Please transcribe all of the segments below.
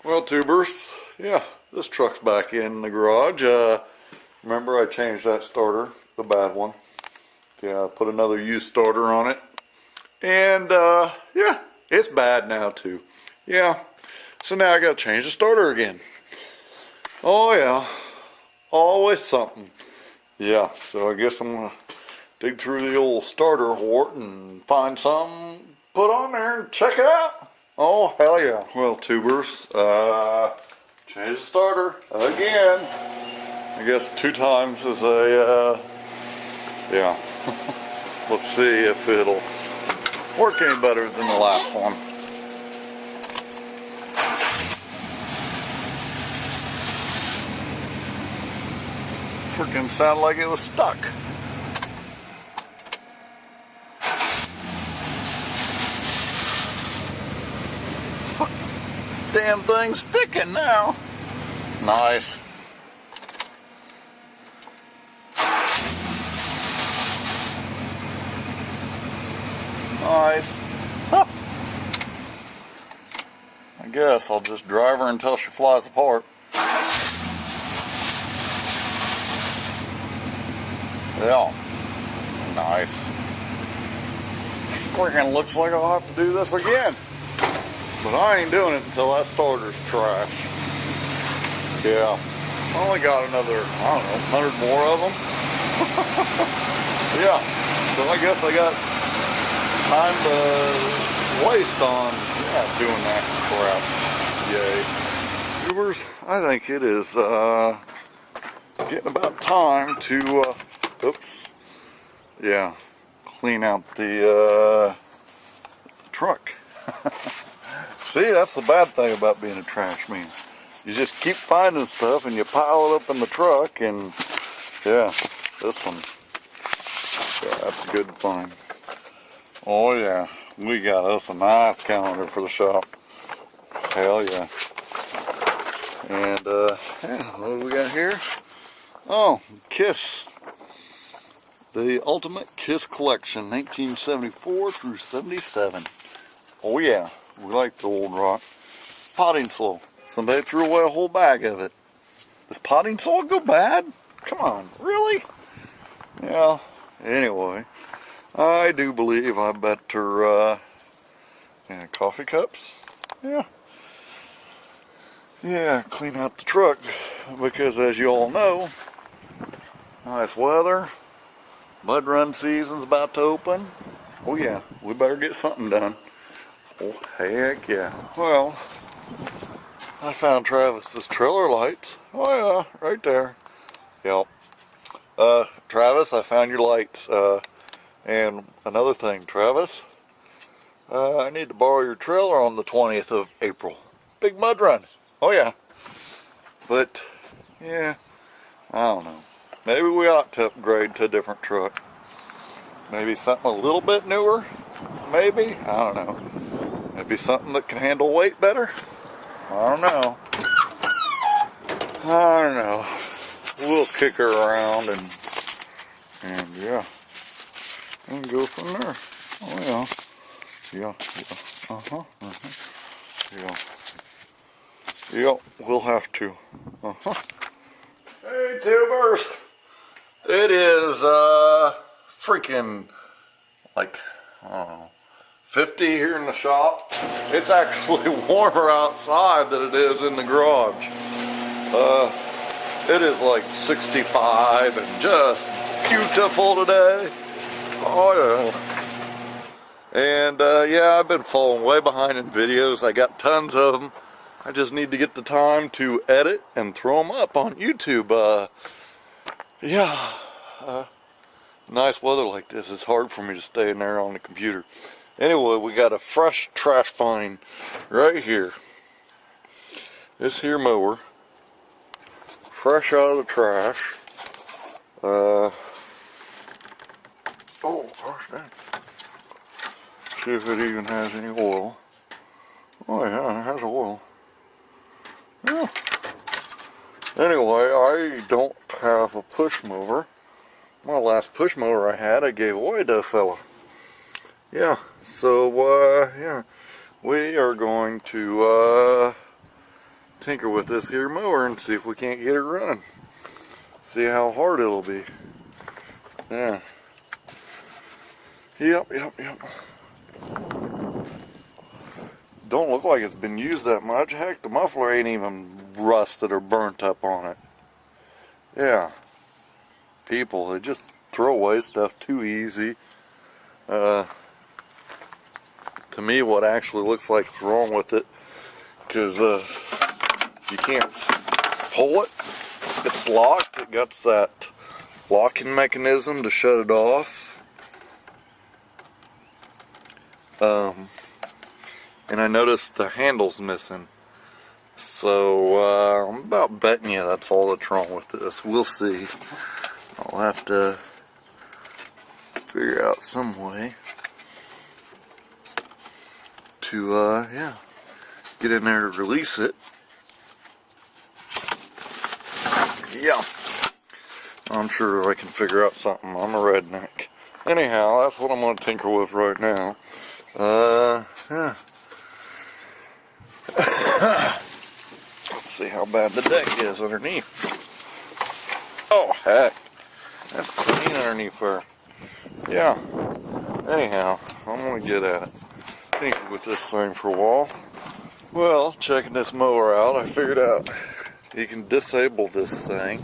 Well, tubers, yeah, this truck's back in the garage. Remember I changed that starter, the bad one. Yeah, I put another used starter on it. And, yeah, it's bad now too. Yeah, so now I gotta change the starter again. Oh yeah, always something. Yeah, so I guess I'm gonna dig through the old starter wart and find something, put on there and check it out. Oh, hell yeah. Well, tubers, change the starter again. I guess 2 times is a, yeah. Let's see if it'll work any better than the last one. Freaking sounded like it was stuck. Fuck, damn thing's sticking now. Nice. Nice. Huh. I guess I'll just drive her until she flies apart. Yeah. Nice. Freaking looks like I'll have to do this again. But I ain't doing it until that starter's trash. Yeah. I only got another, I don't know, 100 more of them. Yeah. So I guess I got time to waste on, yeah, doing that crap. Yay. Viewers, I think it is getting about time to, oops, yeah, clean out the truck. See, that's the bad thing about being a trash man. You just keep finding stuff and you pile it up in the truck, and yeah, this one, yeah, that's a good find. Oh yeah, we got us a nice calendar for the shop. Hell yeah. And yeah, what do we got here? Oh, Kiss. The Ultimate Kiss Collection, 1974 through 77. Oh yeah, we like the old rock. Potting soil. Somebody threw away a whole bag of it. Does potting soil go bad? Come on, really? Yeah, anyway. I do believe I better, yeah, coffee cups. Yeah. Yeah, clean out the truck. Because as you all know, nice weather. Mud run season's about to open. Oh yeah, we better get something done. Oh heck yeah. Well, I found Travis's trailer lights. Oh yeah, right there. Yep. Travis, I found your lights. And another thing, Travis, I need to borrow your trailer on the 20th of April. Big mud run. Oh yeah. But, yeah, I don't know. Maybe we ought to upgrade to a different truck. Maybe something a little bit newer. Maybe. I don't know. Maybe something that can handle weight better. I don't know. I don't know. We'll kick her around and yeah. And go from there. Oh yeah. Yeah, yeah. Yeah. Yep, we'll have to. Hey tubers! It is freaking like, I don't know, 50 here in the shop. It's actually warmer outside than it is in the garage. It is like 65 and just beautiful today. Oh yeah. And yeah, I've been falling way behind in videos. I got tons of them. I just need to get the time to edit and throw them up on YouTube. Yeah, nice weather like this, it's hard for me to stay in there on the computer. Anyway, we got a fresh trash find right here. This here mower, fresh out of the trash. Oh gosh dang. See if it even has any oil. Oh yeah, it has oil. Yeah. Anyway, I don't have a push mower. My last push mower I had, I gave away to a fella. Yeah, so yeah, we are going to tinker with this here mower and see if we can't get it running. See how hard it'll be. Yeah. Yep. Don't look like it's been used that much. Heck, the muffler ain't even rusted or burnt up on it. Yeah. People, they just throw away stuff too easy. To me, what actually looks like is wrong with it, because you can't pull it. It's locked. It got that locking mechanism to shut it off. And I noticed the handle's missing. So I'm about betting you that's all that's wrong with this. We'll see. I'll have to figure out some way to yeah, get in there to release it. Yeah, I'm sure I can figure out something. I'm a redneck. Anyhow, that's what I'm going to tinker with right now. Yeah. Let's see how bad the deck is underneath. Oh, heck. That's clean underneath there. Yeah. Anyhow, I'm going to get at it. Tinker with this thing for a while. Well, checking this mower out, I figured out you can disable this thing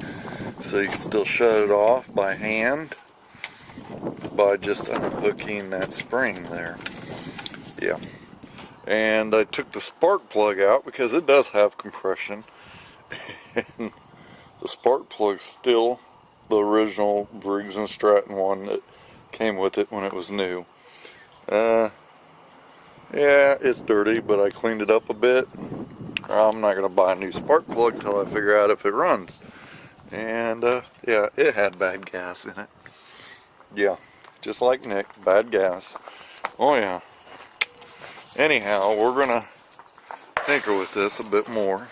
so you can still shut it off by hand by just unhooking that spring there. Yeah. And I took the spark plug out because it does have compression. And the spark plug's still the original Briggs & Stratton one that came with it when it was new. Yeah, it's dirty, but I cleaned it up a bit. I'm not going to buy a new spark plug till I figure out if it runs. And yeah, it had bad gas in it. Yeah, just like Nick, bad gas. Oh yeah. Anyhow, we're going to tinker with this a bit more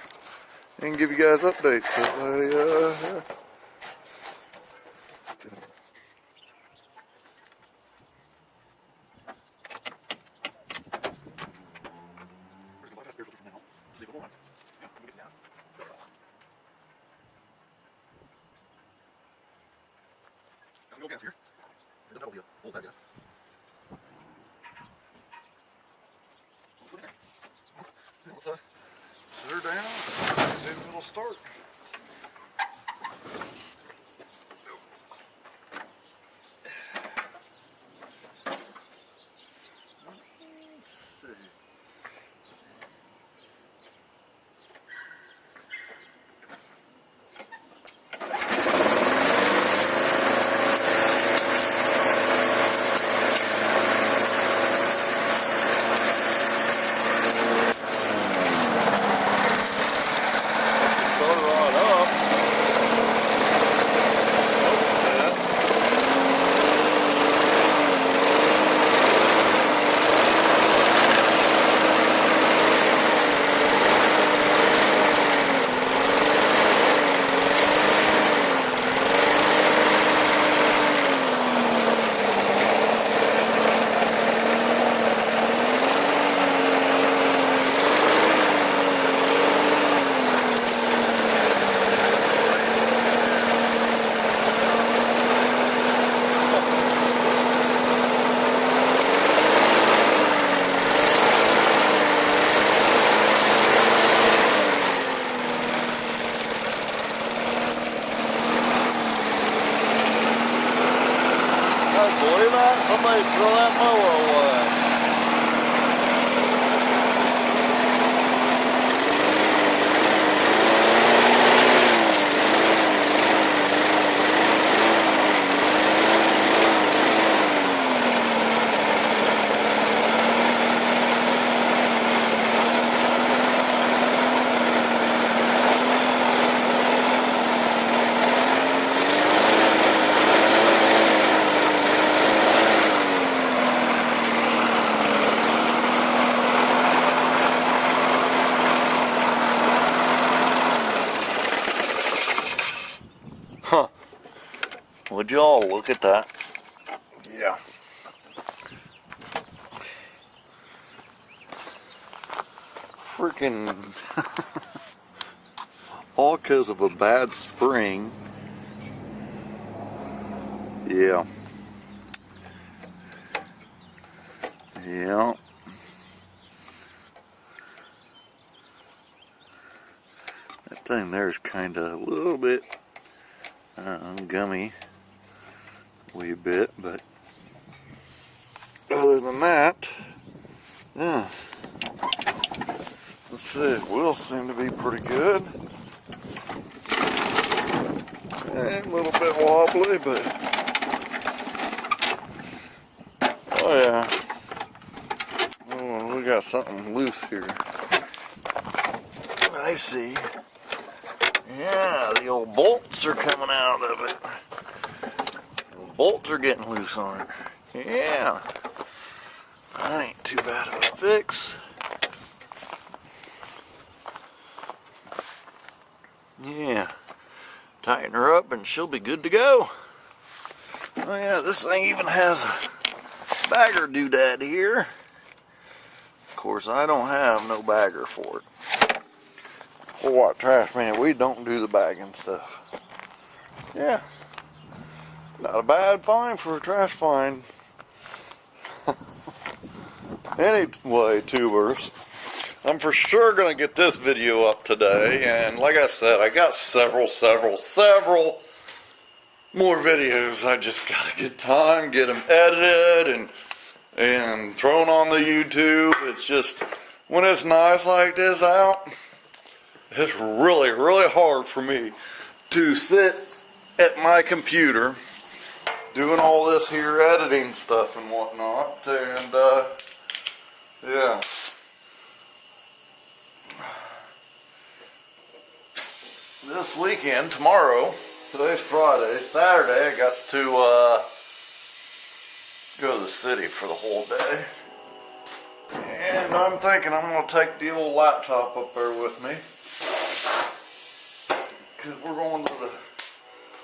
and give you guys updates as I here. That'll be a old bad gas. Let's sit her down, maybe it'll start. Let's see. Believe that? Somebody throw that mower away. Huh. Would y'all look at that? Yeah. Freaking all because of a bad spring. Yeah. Yeah. That thing there's kind of a little bit gummy, a wee bit, but other than that, yeah. Let's see, wheels seem to be pretty good. A little bit wobbly, but oh yeah. Oh, we got something loose here. I see. Yeah, the old bolts are coming out of it. The bolts are getting loose on it. Yeah. That ain't too bad of a fix. Yeah. Tighten her up and she'll be good to go. Oh yeah, this thing even has a bagger doodad here. Of course, I don't have no bagger for it. For what, trash man, we don't do the bagging stuff. Yeah. Not a bad find for a trash find. Anyway, tubers, I'm for sure going to get this video up today, and like I said, I got several more videos. I just got to get time, get them edited, and thrown on the YouTube. It's just, when it's nice like this out, it's really hard for me to sit at my computer doing all this here editing stuff and whatnot, and yeah. This weekend, tomorrow, today's Friday, Saturday, I got to go to the city for the whole day. And I'm thinking I'm going to take the old laptop up there with me, because we're going to the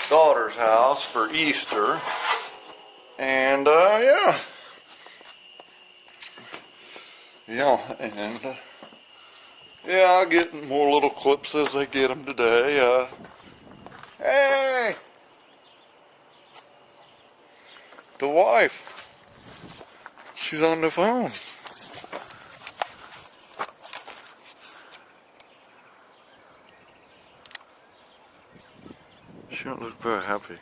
daughter's house for Easter. And yeah. Yeah, and yeah, I'll get more little clips as I get them today. Hey! The wife. She's on the phone. She don't look very happy.